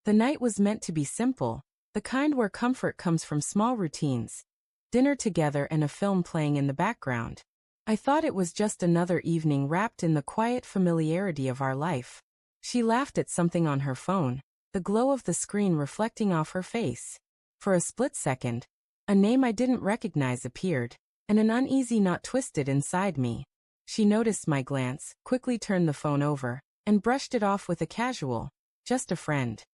The night was meant to be simple, the kind where comfort comes from small routines. Dinner together and a film playing in the background. I thought it was just another evening wrapped in the quiet familiarity of our life. She laughed at something on her phone, the glow of the screen reflecting off her face. For a split second, a name I didn't recognize appeared, and an uneasy knot twisted inside me. She noticed my glance, quickly turned the phone over, and brushed it off with a casual, "Just a friend."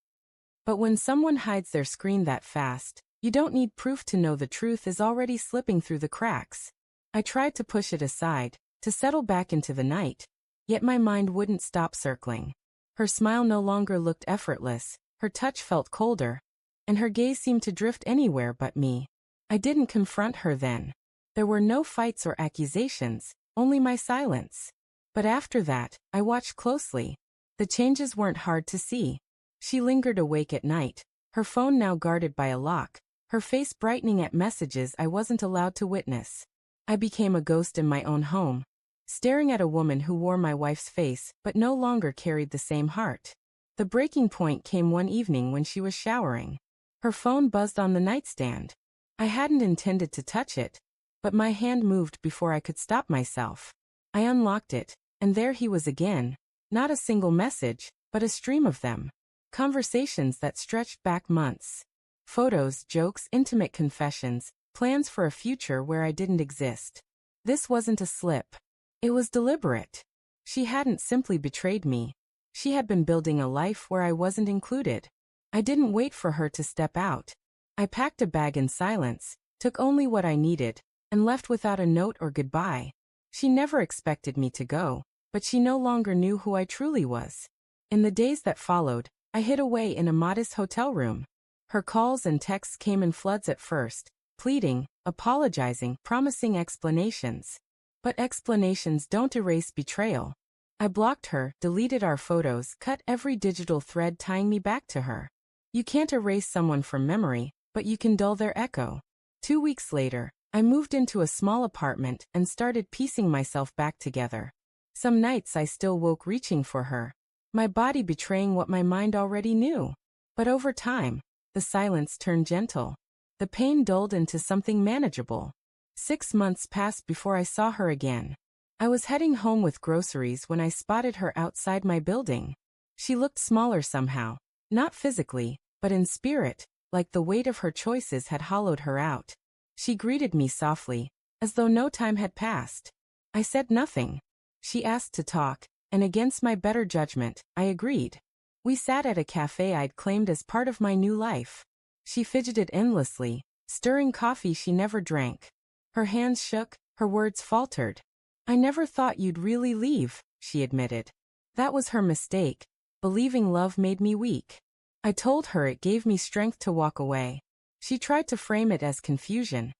But when someone hides their screen that fast, you don't need proof to know the truth is already slipping through the cracks. I tried to push it aside, to settle back into the night, yet my mind wouldn't stop circling. Her smile no longer looked effortless, her touch felt colder, and her gaze seemed to drift anywhere but me. I didn't confront her then. There were no fights or accusations, only my silence. But after that, I watched closely. The changes weren't hard to see. She lingered awake at night, her phone now guarded by a lock, her face brightening at messages I wasn't allowed to witness. I became a ghost in my own home, staring at a woman who wore my wife's face but no longer carried the same heart. The breaking point came one evening when she was showering. Her phone buzzed on the nightstand. I hadn't intended to touch it, but my hand moved before I could stop myself. I unlocked it, and there he was again. Not a single message, but a stream of them. Conversations that stretched back months. Photos, jokes, intimate confessions, plans for a future where I didn't exist. This wasn't a slip. It was deliberate. She hadn't simply betrayed me. She had been building a life where I wasn't included. I didn't wait for her to step out. I packed a bag in silence, took only what I needed, and left without a note or goodbye. She never expected me to go, but she no longer knew who I truly was. In the days that followed, I hid away in a modest hotel room. Her calls and texts came in floods at first, pleading, apologizing, promising explanations. But explanations don't erase betrayal. I blocked her, deleted our photos, cut every digital thread tying me back to her. You can't erase someone from memory, but you can dull their echo. 2 weeks later, I moved into a small apartment and started piecing myself back together. Some nights I still woke reaching for her, my body betraying what my mind already knew. But over time, the silence turned gentle. The pain dulled into something manageable. 6 months passed before I saw her again. I was heading home with groceries when I spotted her outside my building. She looked smaller somehow, not physically, but in spirit, like the weight of her choices had hollowed her out. She greeted me softly, as though no time had passed. I said nothing. She asked to talk, and against my better judgment, I agreed. We sat at a cafe I'd claimed as part of my new life. She fidgeted endlessly, stirring coffee she never drank. Her hands shook, her words faltered. "I never thought you'd really leave," she admitted. That was her mistake. Believing love made me weak. I told her it gave me strength to walk away. She tried to frame it as confusion,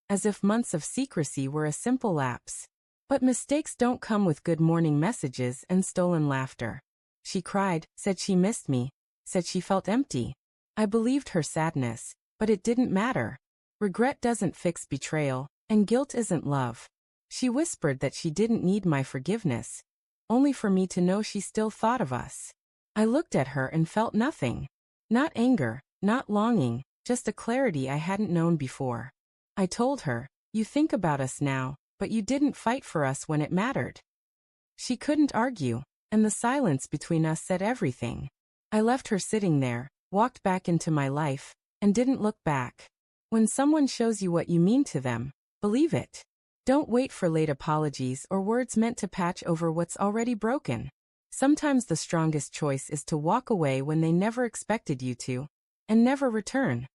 as if months of secrecy were a simple lapse. But mistakes don't come with good morning messages and stolen laughter. She cried, said she missed me, said she felt empty. I believed her sadness, but it didn't matter. Regret doesn't fix betrayal, and guilt isn't love. She whispered that she didn't need my forgiveness, only for me to know she still thought of us. I looked at her and felt nothing. Not anger, not longing, just a clarity I hadn't known before. I told her, "You think about us now, but you didn't fight for us when it mattered." She couldn't argue, and the silence between us said everything. I left her sitting there, walked back into my life, and didn't look back. When someone shows you what you mean to them, believe it. Don't wait for late apologies or words meant to patch over what's already broken. Sometimes the strongest choice is to walk away when they never expected you to, and never return.